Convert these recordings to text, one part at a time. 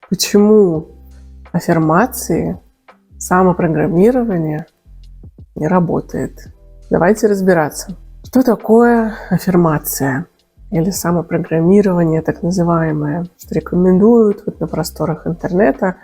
Почему аффирмации, самопрограммирование не работает? Давайте разбираться. Что такое аффирмация или самопрограммирование, так называемое, что рекомендуют на просторах интернета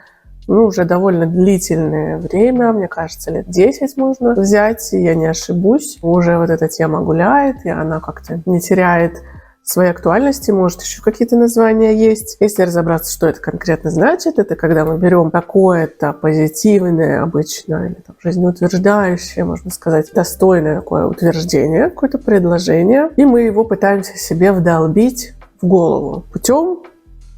уже довольно длительное время, мне кажется, лет 10 можно взять, я не ошибусь. Уже эта тема гуляет, и она как-то не теряет своей актуальности, может, еще какие-то названия есть. Если разобраться, что это конкретно значит, это когда мы берем какое-то позитивное обычно, или жизнеутверждающее, можно сказать, достойное такое утверждение, какое-то предложение, и мы его пытаемся себе вдолбить в голову путем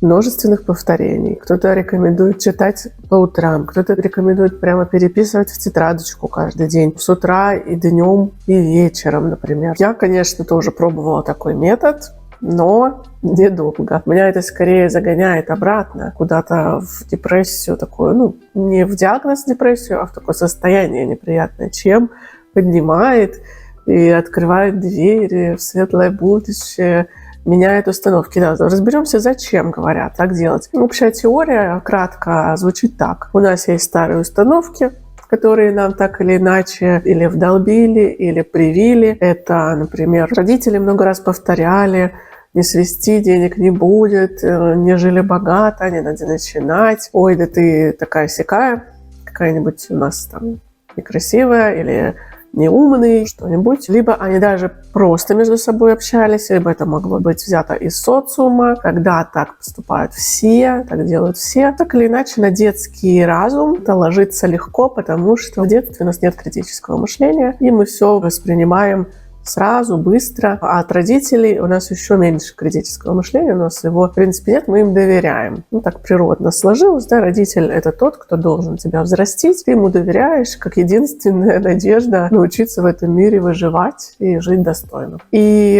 множественных повторений. Кто-то рекомендует читать по утрам, кто-то рекомендует прямо переписывать в тетрадочку каждый день, с утра и днем, и вечером, например. Я, конечно, тоже пробовала такой метод, но недолго. Меня это скорее загоняет обратно куда-то в депрессию такую, не в диагноз депрессию, а в такое состояние неприятное, чем поднимает и открывает двери в светлое будущее, меняет установки. Да, разберемся, зачем говорят так делать. Общая теория кратко звучит так. У нас есть старые установки, которые нам так или иначе или вдолбили, или привили. Это, например, родители много раз повторяли: не свести, денег не будет, не жили богато, не надо начинать. Ой, да ты такая-сякая, какая-нибудь у нас там некрасивая или неумный, что-нибудь. Либо они даже просто между собой общались, либо это могло быть взято из социума, когда так поступают все, так делают все. Так или иначе, на детский разум это ложится легко, потому что в детстве у нас нет критического мышления, и мы все воспринимаем сразу, быстро. А от родителей у нас еще меньше критического мышления, у нас его, в принципе, нет, мы им доверяем. Так природно сложилось, да, родитель — это тот, кто должен тебя взрастить, ты ему доверяешь, как единственная надежда научиться в этом мире выживать и жить достойно. И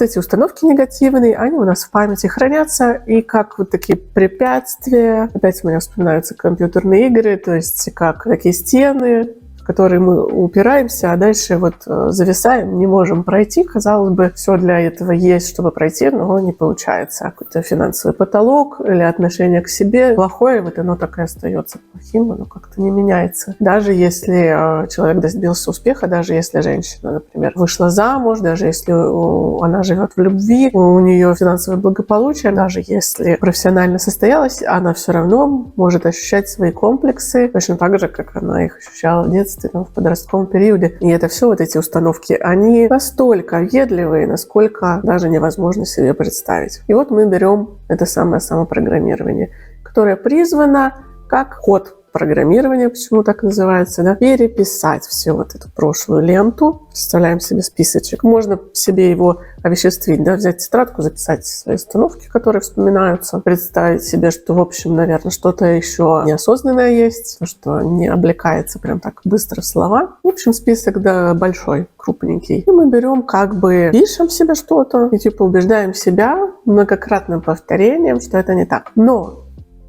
эти установки негативные, они у нас в памяти хранятся, и как такие препятствия, опять у меня вспоминаются компьютерные игры, то есть как такие стены, в которые мы упираемся, а дальше зависаем, не можем пройти. Казалось бы, все для этого есть, чтобы пройти, но не получается. Какой-то финансовый потолок или отношение к себе плохое, оно так и остается плохим, оно как-то не меняется. Даже если человек добился успеха, даже если женщина, например, вышла замуж, даже если она живет в любви, у нее финансовое благополучие, даже если профессионально состоялась, она все равно может ощущать свои комплексы точно так же, как она их ощущала в детстве, в подростковом периоде. И это все эти установки, они настолько въедливые, насколько даже невозможно себе представить. И мы берем это самое самопрограммирование, которое призвано как код программирования, почему так называется, да, переписать всю эту прошлую ленту. Представляем себе списочек. Можно себе его овеществить, да, взять тетрадку, записать свои установки, которые вспоминаются, представить себе, что, в общем, наверное, что-то еще неосознанное есть, что не облекается прям так быстро в слова. В общем, список, да, большой, крупненький. И мы берем, пишем себе что-то и убеждаем себя многократным повторением, что это не так. Но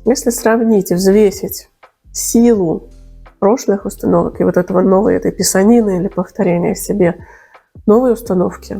если сравнить и взвесить силу прошлых установок и этого новой этой писанины или повторения себе, новые установки,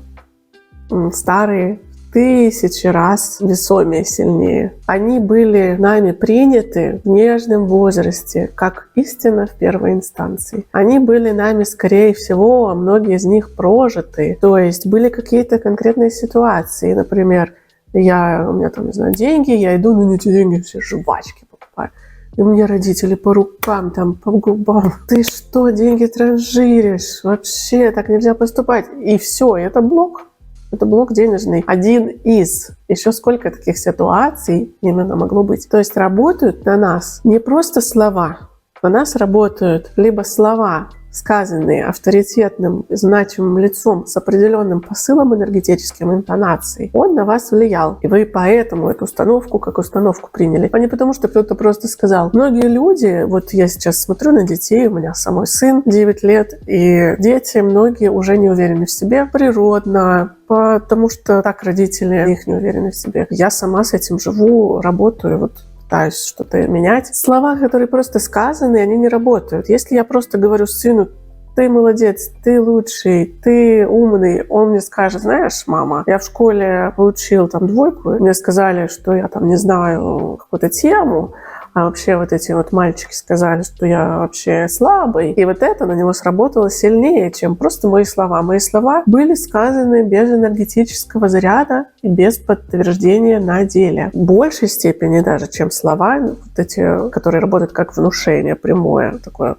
старые, тысячи раз весомее, сильнее. Они были нами приняты в нежном возрасте, как истина в первой инстанции. Они были нами, скорее всего, многие из них прожиты. То есть были какие-то конкретные ситуации. Например, у меня деньги, я иду на эти деньги все жвачки покупаю. И мне родители по рукам, по губам: ты что, деньги транжиришь? Вообще так нельзя поступать. И все, это блок. Это блок денежный. Один из. Еще сколько таких ситуаций именно могло быть. То есть работают на нас не просто слова. На нас работают либо слова, сказанные авторитетным, значимым лицом с определенным посылом энергетическим, интонацией. Он на вас влиял. И вы поэтому эту установку как установку приняли. А не потому, что кто-то просто сказал. Многие люди, я сейчас смотрю на детей, у меня самой сын 9 лет, и дети многие уже не уверены в себе природно, потому что так родители их не уверены в себе. Я сама с этим живу, работаю, пытаюсь что-то менять. Слова, которые просто сказаны, они не работают. Если я просто говорю сыну: ты молодец, ты лучший, ты умный, он мне скажет: знаешь, мама, я в школе получил 2, мне сказали, что я не знаю какую-то тему, а вообще вот эти вот мальчики сказали, что я вообще слабый. И вот это на него сработало сильнее, чем просто мои слова. Мои слова были сказаны без энергетического заряда и без подтверждения на деле. В большей степени даже, чем слова, вот эти, которые работают как внушение прямое, такое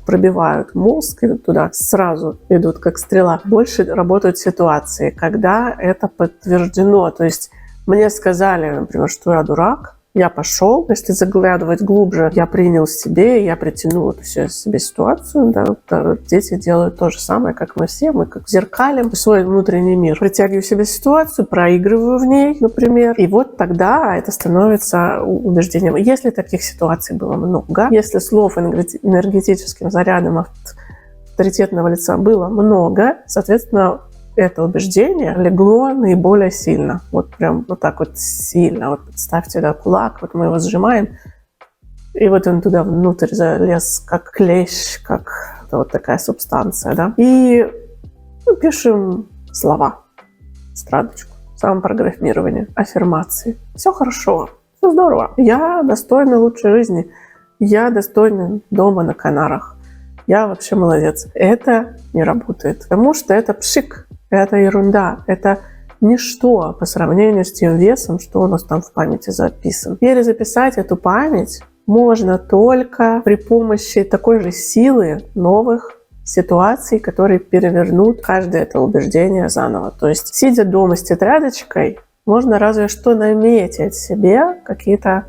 пробивают мозг и туда сразу идут как стрела. Больше работают ситуации, когда это подтверждено. То есть мне сказали, например, что я дурак, я пошел, если заглядывать глубже, я принял себе, я притянул эту себе ситуацию. Да, дети делают то же самое, как мы все. Мы как зеркалим свой внутренний мир. Притягиваю себе ситуацию, проигрываю в ней, например. И вот тогда это становится убеждением. Если таких ситуаций было много, если слов энергетическим зарядом авторитетного лица было много, соответственно, это убеждение легло наиболее сильно. Вот прям вот так вот сильно. Вот представьте, да, кулак, вот мы его сжимаем, и вот он туда внутрь залез, как клещ, как вот такая субстанция, да. И мы пишем слова, страдочку, самопрограммирование, аффирмации. Все хорошо, все здорово. Я достойна лучшей жизни. Я достойна дома на Канарах. Я вообще молодец. Это не работает, потому что это пшик. Это ерунда, это ничто по сравнению с тем весом, что у нас там в памяти записан. Перезаписать эту память можно только при помощи такой же силы новых ситуаций, которые перевернут каждое это убеждение заново. То есть, сидя дома с тетрадочкой, можно разве что наметить себе какие-то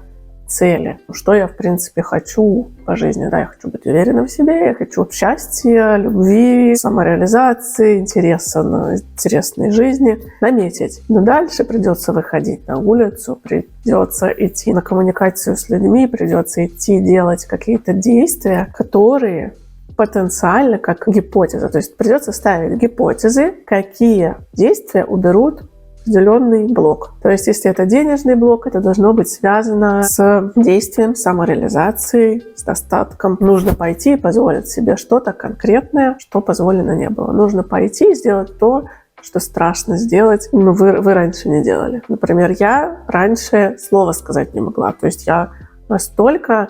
цели. Что я, в принципе, хочу по жизни. Да, я хочу быть уверенным в себе, я хочу счастья, любви, самореализации, интересной жизни. Наметить. Но дальше придется выходить на улицу, придется идти на коммуникацию с людьми, придется идти делать какие-то действия, которые потенциально как гипотеза. То есть придется ставить гипотезы, какие действия уберут определенный блок. То есть, если это денежный блок, это должно быть связано с действием, самореализацией, с достатком. Нужно пойти и позволить себе что-то конкретное, что позволено не было. Нужно пойти и сделать то, что страшно сделать, но вы раньше не делали. Например, я раньше слова сказать не могла. То есть я настолько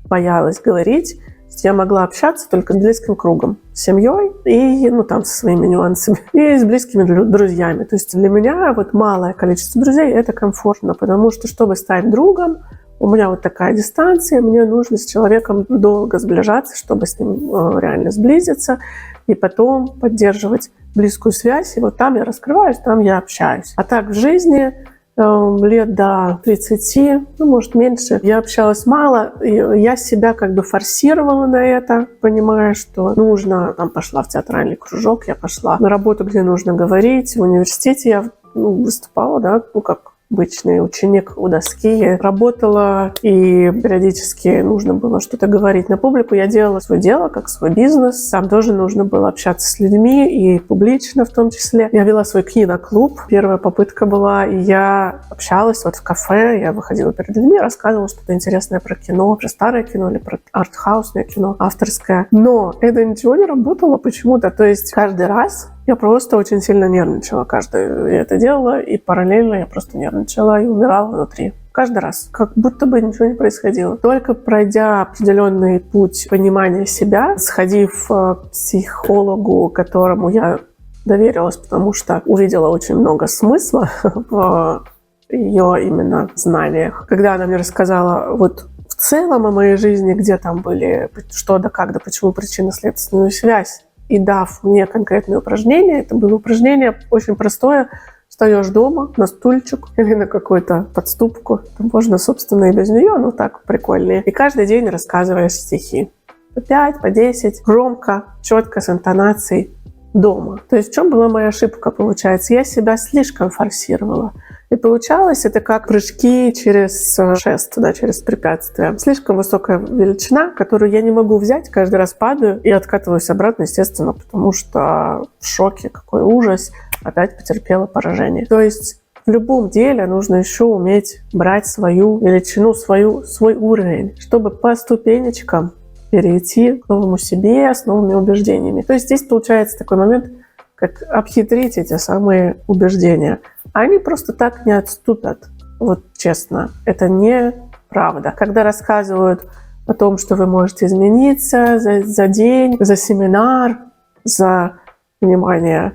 боялась говорить, я могла общаться только с близким кругом, с семьей и, там, со своими нюансами, и с близкими друзьями. То есть для меня вот малое количество друзей – это комфортно, потому что, чтобы стать другом, у меня вот такая дистанция, мне нужно с человеком долго сближаться, чтобы с ним реально сблизиться, и потом поддерживать близкую связь. И вот там я раскрываюсь, там я общаюсь. А так в жизни лет до 30, может меньше, я общалась мало, и я себя как бы форсировала на это, понимая, что нужно, пошла в театральный кружок, я пошла на работу, где нужно говорить, в университете я выступала, да, как обычный ученик у доски. Я работала, и периодически нужно было что-то говорить на публику. Я делала свое дело, как свой бизнес. Там тоже нужно было общаться с людьми, и публично в том числе. Я вела свой киноклуб. Первая попытка была, и я общалась вот в кафе. Я выходила перед людьми, рассказывала что-то интересное про кино, про старое кино или про артхаусное кино, авторское. Но это ничего не работало почему-то. То есть каждый раз я просто очень сильно нервничала. Каждый я это делала, и параллельно я просто нервничала и умирала внутри. Каждый раз. Как будто бы ничего не происходило. Только пройдя определенный путь понимания себя, сходив к психологу, которому я доверилась, потому что увидела очень много смысла в ее именно знаниях. Когда она мне рассказала вот в целом о моей жизни, где там были, что да как, да почему, причинно-следственную связь, и дав мне конкретное упражнение, это было упражнение очень простое. Встаешь дома на стульчик или на какую-то подступку. Там можно, собственно, и без нее, но так прикольнее. И каждый день рассказываешь стихи. По 5, по 10, громко, четко, с интонацией дома. То есть в чем была моя ошибка, получается? Я себя слишком форсировала. И получалось это как прыжки через шест, да, через препятствия. Слишком высокая величина, которую я не могу взять, каждый раз падаю и откатываюсь обратно, естественно, потому что в шоке, какой ужас, опять потерпела поражение. То есть в любом деле нужно еще уметь брать свою величину, свой уровень, чтобы по ступенечкам перейти к новому себе с новыми убеждениями. То есть здесь получается такой момент, как обхитрить эти самые убеждения. Они просто так не отступят. Вот честно, это не правда. Когда рассказывают о том, что вы можете измениться за день, за семинар, за, внимание,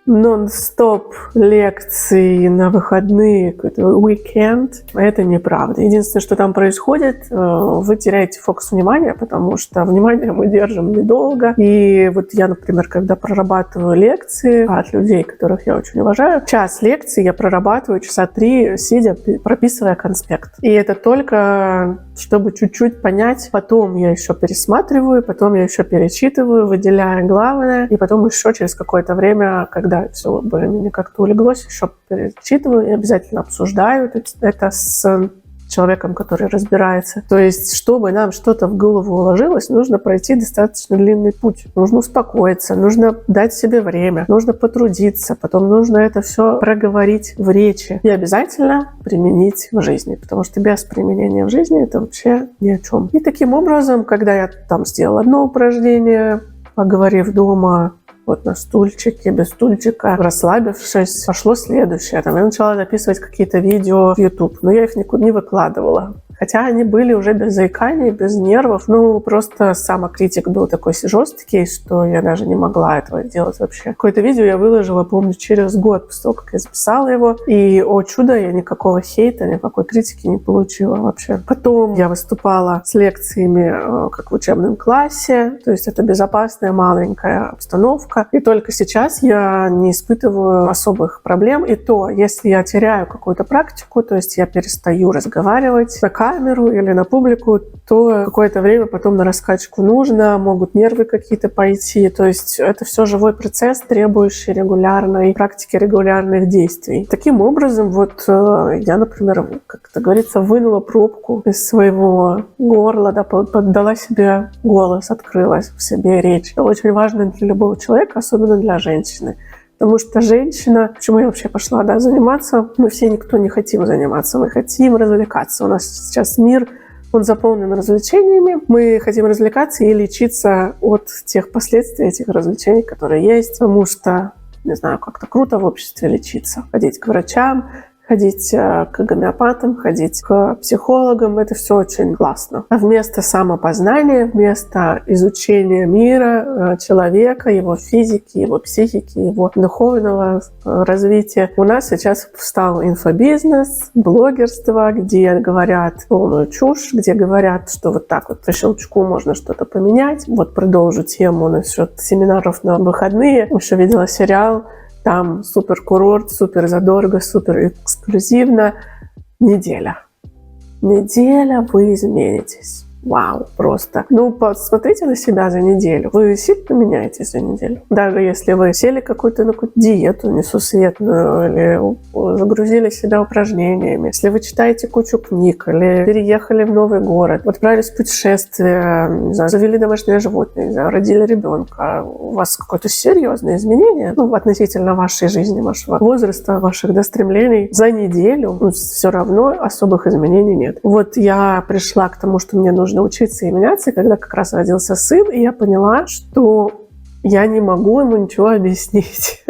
нон-стоп лекции на выходные, какой-то уикенд, это неправда. Единственное, что там происходит, вы теряете фокус внимания, потому что внимание мы держим недолго. И вот я, например, когда прорабатываю лекции от людей, которых я очень уважаю, час лекции я прорабатываю часа 3, сидя, прописывая конспект. И это только чтобы чуть-чуть понять. Потом я еще пересматриваю, потом я еще перечитываю, выделяя главное. И потом еще через какое-то время, когда все более-менее как-то улеглось, еще перечитываю и обязательно обсуждаю это с человеком, который разбирается. То есть, чтобы нам что-то в голову уложилось, нужно пройти достаточно длинный путь. Нужно успокоиться, нужно дать себе время, нужно потрудиться, потом нужно это все проговорить в речи и обязательно применить в жизни, потому что без применения в жизни это вообще ни о чем. И таким образом, когда я там сделала одно упражнение, поговорив дома, вот на стульчике, без стульчика, расслабившись, пошло следующее. Там я начала записывать какие-то видео в YouTube, но я их никуда не выкладывала. Хотя они были уже без заикания, без нервов. Ну, просто самокритик был такой жесткий, что я даже не могла этого делать вообще. Какое-то видео я выложила, помню, через год после того, как я записала его. И, о чудо, я никакого хейта, никакой критики не получила вообще. Потом я выступала с лекциями, как в учебном классе. То есть это безопасная маленькая обстановка. И только сейчас я не испытываю особых проблем. И то, если я теряю какую-то практику, то есть я перестаю разговаривать на камеру или на публику, то какое-то время потом на раскачку нужно, могут нервы какие-то пойти. То есть это все живой процесс, требующий регулярной практики, регулярных действий. Таким образом, вот я, например, как это говорится, вынула пробку из своего горла, да, поддала себе голос, открыла в себе речь. Это очень важно для любого человека, особенно для женщины. Потому что женщина, почему я вообще пошла, да, заниматься, мы все никто не хотим заниматься, мы хотим развлекаться. У нас сейчас мир, он заполнен развлечениями, мы хотим развлекаться и лечиться от тех последствий этих развлечений, которые есть, потому что, не знаю, как-то круто в обществе лечиться, ходить к врачам, ходить к гомеопатам, ходить к психологам, это все очень классно. А вместо самопознания, вместо изучения мира, человека, его физики, его психики, его духовного развития, у нас сейчас встал инфобизнес, блогерство, где говорят полную чушь, где говорят, что вот так вот по щелчку можно что-то поменять. Вот продолжу тему насчет семинаров на выходные. Еще видела сериал, там супер курорт, супер задорого, супер эксклюзивно. Неделя вы изменитесь. Вау, просто. Ну, посмотрите на себя за неделю. Вы сильно меняетесь за неделю. Даже если вы сели какую-то на какую-то диету несусветную или загрузили себя упражнениями, если вы читаете кучу книг или переехали в новый город, отправились в путешествие, не знаю, завели домашнее животное, не знаю, родили ребенка, у вас какое-то серьезное изменение, ну, относительно вашей жизни, вашего возраста, ваших стремлений за неделю, ну, все равно особых изменений нет. Вот я пришла к тому, что мне нужно учиться и меняться, когда как раз родился сын, и я поняла, что я не могу ему ничего объяснить.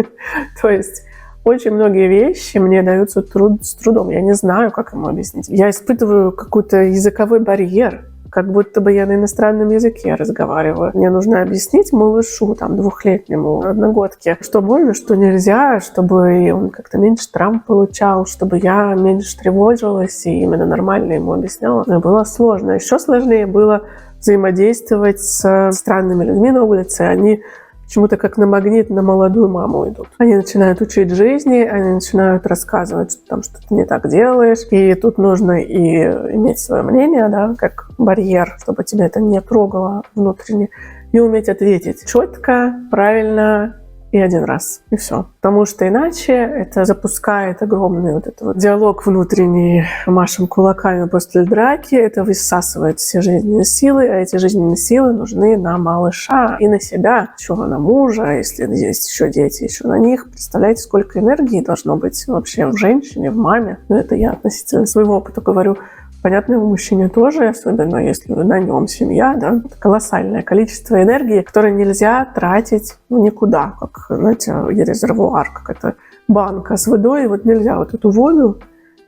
То есть очень многие вещи мне даются с трудом. Я не знаю, как ему объяснить. Я испытываю какой-то языковой барьер, как будто бы я на иностранном языке разговариваю. Мне нужно объяснить малышу, там, 2-летнему, одногодке, что можно, что нельзя, чтобы он как-то меньше травм получал, чтобы я меньше тревожилась и именно нормально ему объясняла. Но было сложно. Еще сложнее было взаимодействовать с странными людьми на улице. Они почему-то как на магнит на молодую маму идут. Они начинают учить жизни, они начинают рассказывать, что там что-то не так делаешь. И тут нужно и иметь свое мнение, да, как барьер, чтобы тебя это не трогало внутренне. И уметь ответить четко, правильно и один раз. И все. Потому что иначе это запускает огромный вот этот вот диалог внутренний, машем кулаками после драки, это высасывает все жизненные силы, а эти жизненные силы нужны на малыша и на себя, еще на мужа, если есть еще дети, еще на них. Представляете, сколько энергии должно быть вообще в женщине, в маме. Но это я относительно своего опыта говорю. Понятно, у мужчины тоже, особенно если на нем семья, да, это колоссальное количество энергии, которое нельзя тратить никуда, как, знаете, резервуар, как это банка с водой, вот нельзя вот эту воду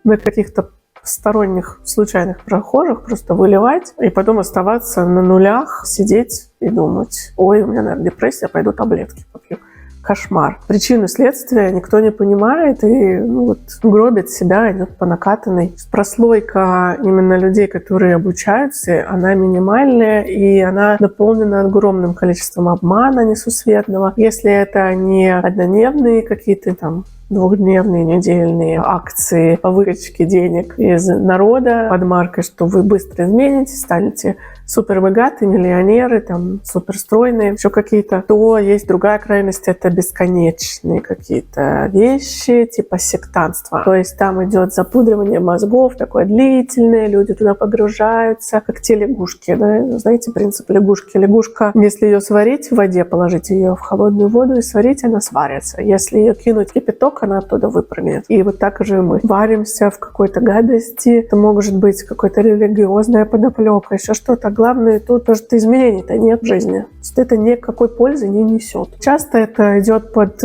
на каких-то сторонних случайных прохожих просто выливать и потом оставаться на нулях, сидеть и думать: ой, у меня, наверное, депрессия, пойду таблетки попью. Кошмар. Причину следствия никто не понимает и гробит себя, идет по накатанной. Прослойка именно людей, которые обучаются, она минимальная, и она наполнена огромным количеством обмана несусветного. Если это не однодневные какие-то там двухдневные, недельные акции по выручке денег из народа под маркой, что вы быстро изменитесь, станете супербогатые, миллионеры, там, суперстройные, еще какие-то, то есть другая крайность — это бесконечные какие-то вещи, типа сектантства. То есть там идет запудривание мозгов, такое длительное, люди туда погружаются, как те лягушки, да? Знаете принцип лягушки? Лягушка, если ее сварить в воде, положить ее в холодную воду и сварить, она сварится. Если ее кинуть в кипяток, она оттуда выпрыгнет. И вот так же мы варимся в какой-то гадости. Это может быть какая-то религиозная подоплека, еще что-то. Главное тут то, что изменений-то нет в жизни. Это никакой пользы не несет. Часто это идет под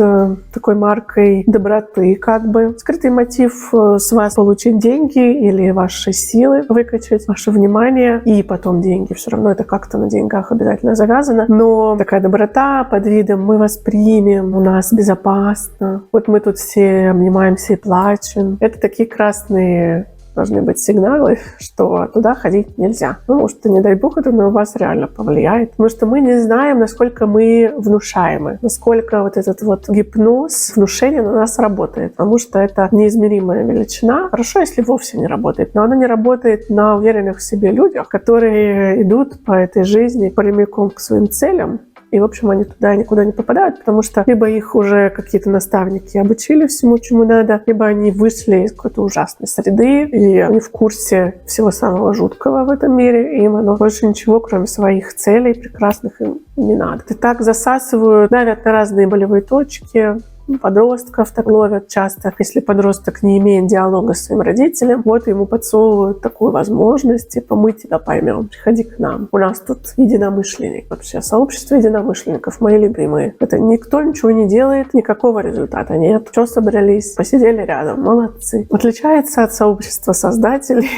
такой маркой доброты, как бы. Скрытый мотив с вас получить деньги или ваши силы выкачать, ваше внимание и потом деньги. Все равно это как-то на деньгах обязательно завязано. Но такая доброта под видом: мы вас примем, у нас безопасно. Вот мы тут все обнимаемся и плачем. Это такие красные должны быть сигналы, что туда ходить нельзя. Потому что, не дай бог, это на вас реально повлияет. Потому что мы не знаем, насколько мы внушаемы, насколько вот этот вот гипноз, внушение на нас работает. Потому что это неизмеримая величина. Хорошо, если вовсе не работает, но она не работает на уверенных в себе людях, которые идут по этой жизни прямиком к своим целям. И, в общем, они туда никуда не попадают, потому что либо их уже какие-то наставники обучили всему, чему надо, либо они вышли из какой-то ужасной среды, и они в курсе всего самого жуткого в этом мире, и им оно больше ничего, кроме своих целей прекрасных, им не надо. И так засасывают, давят на разные болевые точки. Подростков так ловят часто. Если подросток не имеет диалога с своим родителем, вот ему подсовывают такую возможность, типа: мы тебя поймем, приходи к нам. У нас тут единомышленник вообще. Сообщество единомышленников, мои любимые. Это никто ничего не делает, никакого результата нет. Что собрались? Посидели рядом, молодцы. Отличается от сообщества создателей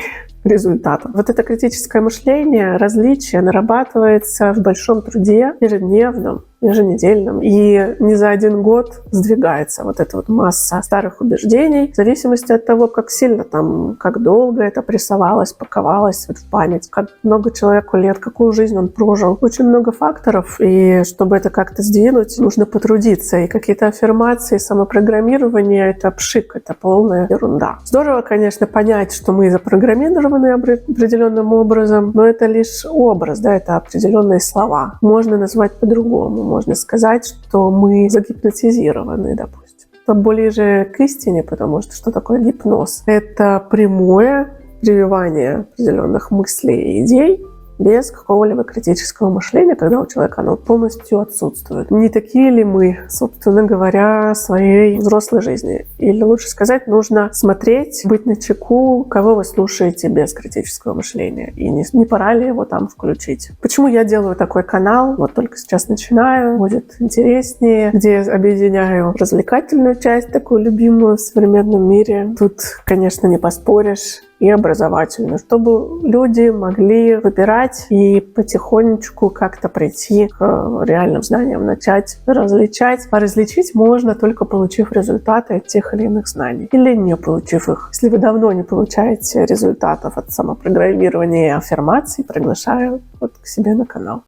результатом. Вот это критическое мышление, различие нарабатывается в большом труде, ежедневном, еженедельном. И не за один год сдвигается вот эта вот масса старых убеждений, в зависимости от того, как сильно там, как долго это прессовалось, паковалось вот в память, как много человеку лет, какую жизнь он прожил. Очень много факторов, и чтобы это как-то сдвинуть, нужно потрудиться. И какие-то аффирмации, самопрограммирование — это пшик, это полная ерунда. Здорово, конечно, понять, что мы запрограммированы определенным образом, но это лишь образ, да, это определенные слова. Можно назвать по-другому. Можно сказать, что мы загипнотизированы, допустим. Это ближе к истине, потому что такое гипноз? Это прямое прививание определенных мыслей и идей без какого-либо критического мышления, когда у человека оно полностью отсутствует. Не такие ли мы, собственно говоря, своей взрослой жизни? Или лучше сказать, нужно смотреть, быть начеку, кого вы слушаете без критического мышления. И не пора ли его там включить? Почему я делаю такой канал? Вот только сейчас начинаю, будет интереснее, где объединяю развлекательную часть, такую любимую в современном мире. Тут, конечно, не поспоришь. И образовательную, чтобы люди могли выбирать и потихонечку как-то прийти к реальным знаниям, начать различать. А различить можно, только получив результаты от тех или иных знаний, или не получив их. Если вы давно не получаете результатов от самопрограммирования и аффирмаций, приглашаю к себе на канал.